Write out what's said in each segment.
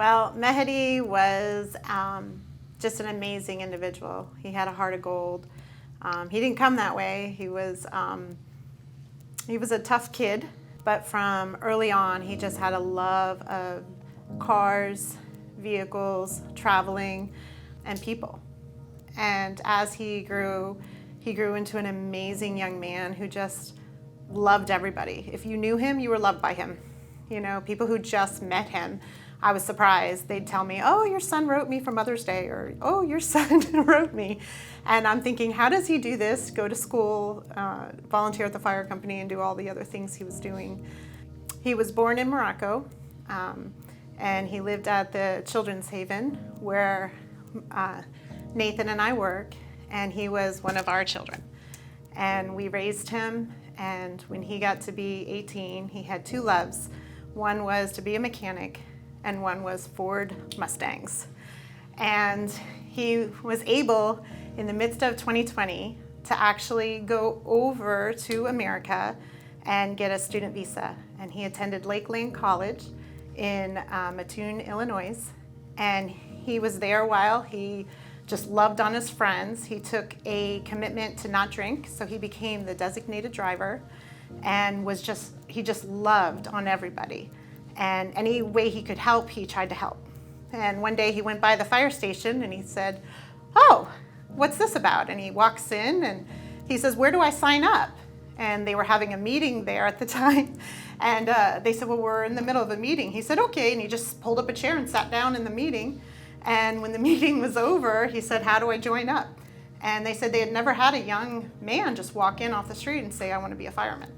Well, Mehdi was just an amazing individual. He had a heart of gold. He didn't come that way. He was a tough kid, but from early on, he just had a love of cars, vehicles, traveling, and people. And as he grew into an amazing young man who just loved everybody. If you knew him, you were loved by him. You know, people who just met him, I was surprised. They'd tell me, oh, your son wrote me for Mother's Day, or oh, your son wrote me. And I'm thinking, how does he do this? Go to school, volunteer at the fire company, and do all the other things he was doing. He was born in Morocco, and he lived at the Children's Haven, where Nathan and I work, and he was one of our children. And we raised him, and when he got to be 18, he had two loves. One was to be a mechanic, and one was Ford Mustangs. And he was able, in the midst of 2020, to actually go over to America and get a student visa. And he attended Lake Lane College in Mattoon, Illinois. And he was there while he just loved on his friends. He took a commitment to not drink, so he became the designated driver, and he just loved on everybody. And any way he could help, he tried to help. And one day he went by the fire station and he said, oh, what's this about? And he walks in and he says, where do I sign up? And they were having a meeting there at the time. And they said, well, we're in the middle of a meeting. He said, okay. And he just pulled up a chair and sat down in the meeting. And when the meeting was over, he said, how do I join up? And they said they had never had a young man just walk in off the street and say, I want to be a fireman.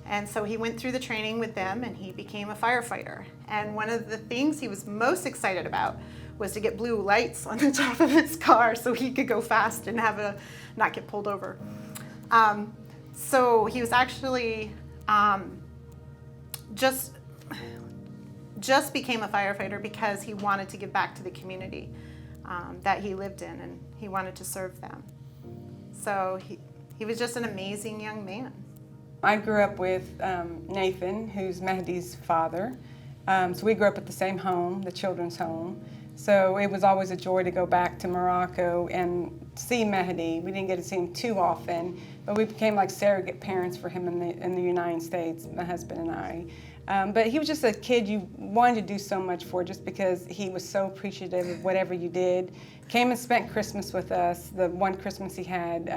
And so he went through the training with them and he became a firefighter. And one of the things he was most excited about was to get blue lights on the top of his car so he could go fast and not get pulled over. So he was actually just became a firefighter because he wanted to give back to the community that he lived in, and he wanted to serve them. So he was just an amazing young man. I grew up with Nathan, who's Mehdi's father. So we grew up at the same home, the children's home. So it was always a joy to go back to Morocco and see Mehdi. We didn't get to see him too often, but we became like surrogate parents for him in the United States, my husband and I. But he was just a kid you wanted to do so much for, just because he was so appreciative of whatever you did. Came and spent Christmas with us, the one Christmas he had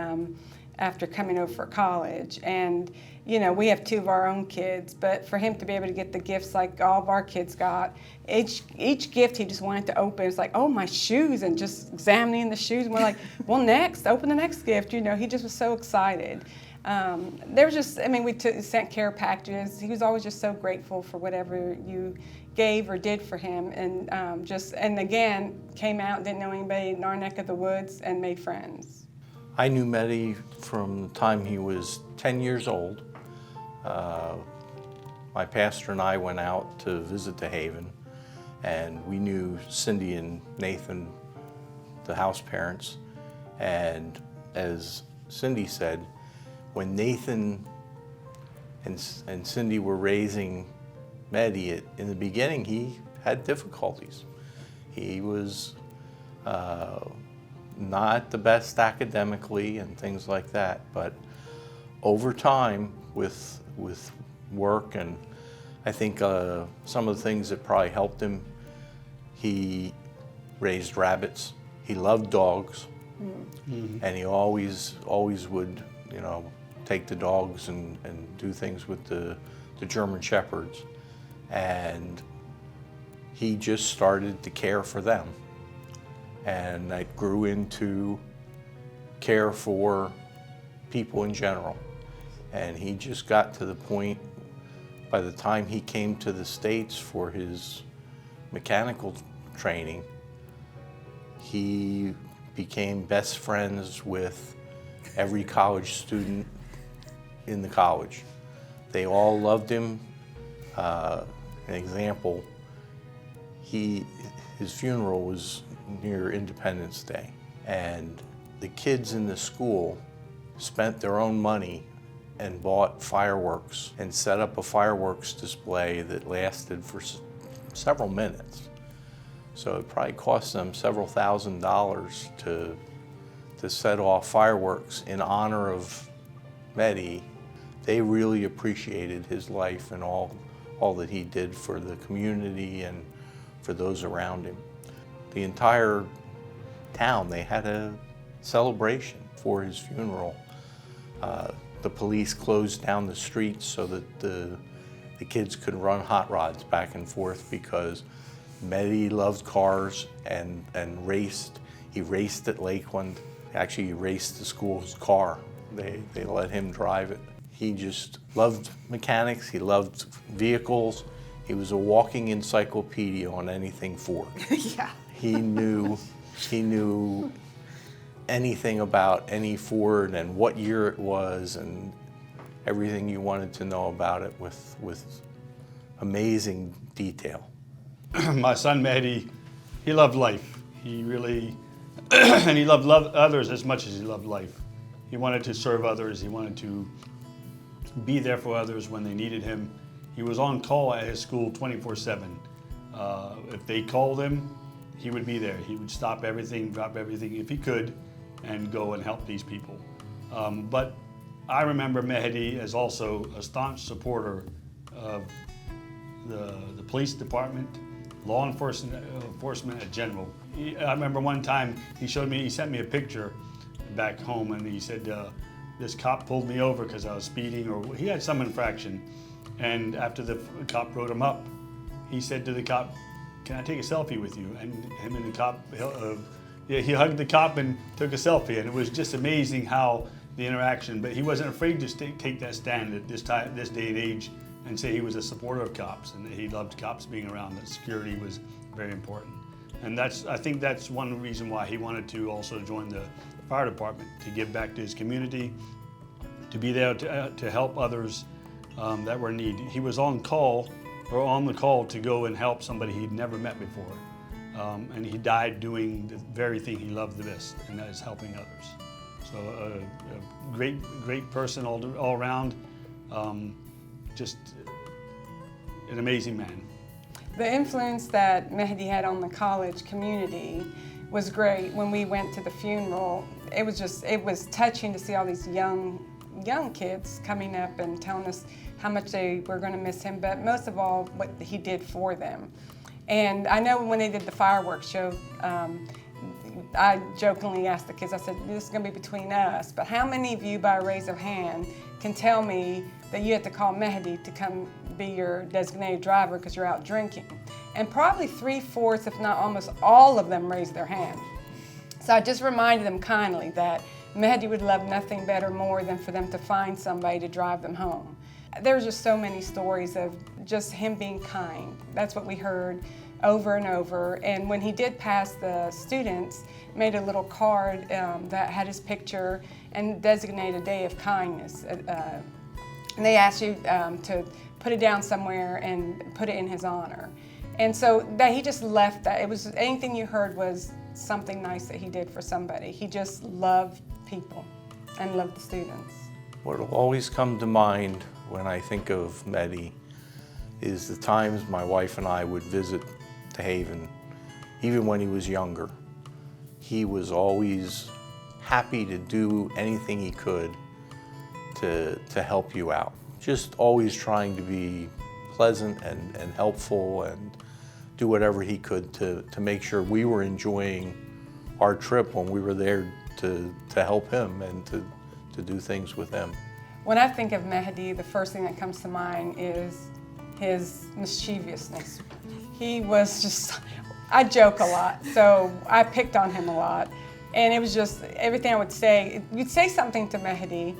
after coming over for college. And you know, we have two of our own kids, but for him to be able to get the gifts like all of our kids got, each gift he just wanted to open. It's like, oh, my shoes, and just examining the shoes. And we're like, well, next, open the next gift. You know, he just was so excited. There was just, I mean, we sent care packages. He was always just so grateful for whatever you gave or did for him. And and again, came out, didn't know anybody in our neck of the woods, and made friends. I knew Mehdi from the time he was 10 years old. My pastor and I went out to visit the Haven, and we knew Cindy and Nathan, the house parents. And as Cindy said, when Nathan and Cindy were raising Mehdi, in the beginning he had difficulties. He was not the best academically and things like that, but over time with work, and I think some of the things that probably helped him, he raised rabbits. He loved dogs, and he always would, you know, take the dogs and do things with the German Shepherds, and he just started to care for them, and that grew into care for people in general. And he just got to the point, by the time he came to the States for his mechanical training, he became best friends with every college student in the college. They all loved him. An example, his funeral was near Independence Day, and the kids in the school spent their own money and bought fireworks and set up a fireworks display that lasted for several minutes. So it probably cost them several $1,000s to set off fireworks in honor of Mehdi. They really appreciated his life and all that he did for the community and for those around him. The entire town, they had a celebration for his funeral. The police closed down the streets so that the kids could run hot rods back and forth because Mehdi loved cars and raced. He raced at Lakeland. Actually, he raced the school's car. They let him drive it. He just loved mechanics. He loved vehicles. He was a walking encyclopedia on anything Ford. Yeah. He knew anything about any Ford and what year it was and everything you wanted to know about it with amazing detail. My son Mehdi, he loved life. He really, and he loved others as much as he loved life. He wanted to serve others. He wanted to be there for others when they needed him. He was on call at his school 24/7. If they called him, he would be there. He would stop everything, drop everything if he could, and go and help these people. But I remember Mehdi as also a staunch supporter of the police department, law enforcement in general. I remember one time he sent me a picture back home, and he said, this cop pulled me over because I was speeding, or he had some infraction. And after the cop wrote him up, he said to the cop, "Can I take a selfie with you?" And him and the cop, he hugged the cop and took a selfie. And it was just amazing how the interaction, but he wasn't afraid to take that stand at this day and age, and say he was a supporter of cops and that he loved cops being around, that security was very important. And I think that's one reason why he wanted to also join the fire department, to give back to his community, to be there to help others that were in need. He was on the call to go and help somebody he'd never met before. And he died doing the very thing he loved the best, and that is helping others. So a great person all around, just an amazing man. The influence that Mehdi had on the college community was great. When we went to the funeral, it was touching to see all these young kids coming up and telling us how much they were going to miss him, but most of all, what he did for them. And I know when they did the fireworks show, I jokingly asked the kids, I said, "This is going to be between us, but how many of you, by a raise of hand, can tell me that you had to call Mehdi to come be your designated driver because you're out drinking?" And probably 3/4, if not almost all of them, raised their hand. So I just reminded them kindly that Mehdi would love nothing better more than for them to find somebody to drive them home. There's just so many stories of just him being kind. That's what we heard over and over. And when he did pass, the students made a little card that had his picture and designated a day of kindness. And they asked you to put it down somewhere and put it in his honor. And so that he just left that. It was anything you heard was something nice that he did for somebody. He just loved people and loved the students. What will always come to mind when I think of Mehdi is the times my wife and I would visit the Haven, even when he was younger. He was always happy to do anything he could to help you out. Just always trying to be pleasant and helpful and do whatever he could to make sure we were enjoying our trip when we were there to help him and to do things with him. When I think of Mehdi, the first thing that comes to mind is his mischievousness. He was just, I joke a lot, so I picked on him a lot. And it was just everything I would say. You'd say something to Mehdi,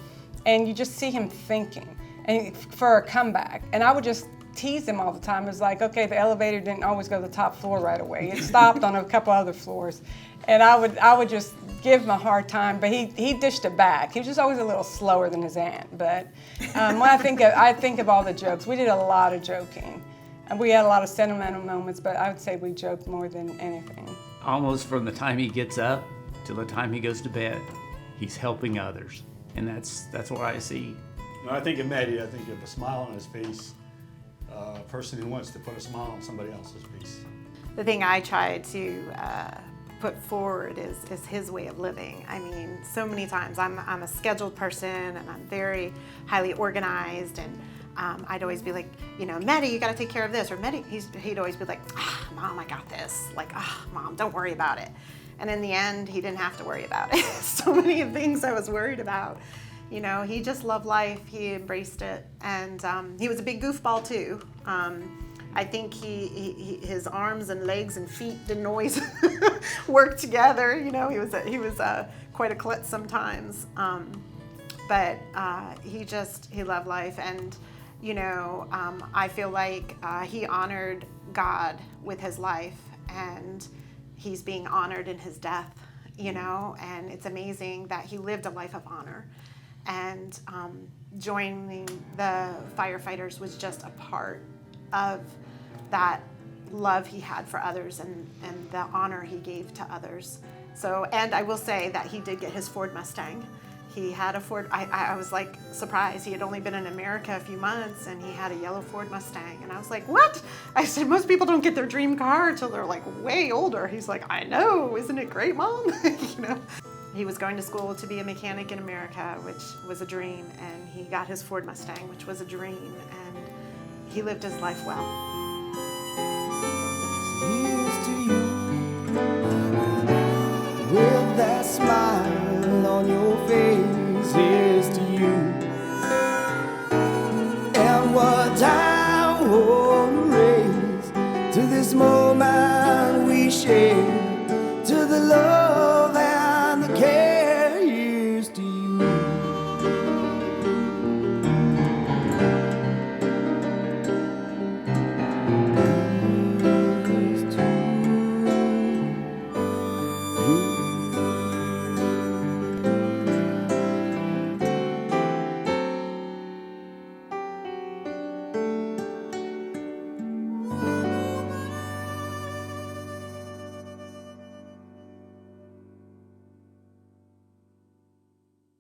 and you just see him thinking and for a comeback. And I would just tease him all the time. It was like, okay, the elevator didn't always go to the top floor right away. It stopped on a couple other floors. And I would just give him a hard time, but he dished it back. He was just always a little slower than his aunt. But when I think of all the jokes, we did a lot of joking. And we had a lot of sentimental moments, but I would say we joked more than anything. Almost from the time he gets up till the time he goes to bed, he's helping others. And that's what I see. When I think of Mehdi, I think of a smile on his face, a person who wants to put a smile on somebody else's face. the thing I try to put forward is his way of living. I mean, so many times I'm a scheduled person and I'm very highly organized, and I'd always be like, Mehdi, you got to take care of this, or Mehdi, he'd always be like, Mom, I got this. Like, Mom, don't worry about it. And in the end, he didn't have to worry about it. So many things I was worried about. He just loved life. He embraced it, and he was a big goofball too. I think his arms and legs and feet didn't always work together. He was quite a klutz sometimes, but he loved life, and I feel like he honored God with his life, and he's being honored in his death. And it's amazing that he lived a life of honor, and joining the firefighters was just a part of that love he had for others and the honor he gave to others. So, and I will say that he did get his Ford Mustang. He had a Ford, I was like surprised. He had only been in America a few months and he had a yellow Ford Mustang. And I was like, what? I said, most people don't get their dream car until they're like way older. He's like, I know, isn't it great, Mom? He was going to school to be a mechanic in America, which was a dream. And he got his Ford Mustang, which was a dream. And he lived his life well. Here's to you, with that smile on your face. Here's to you, and what I want to raise to this moment we share.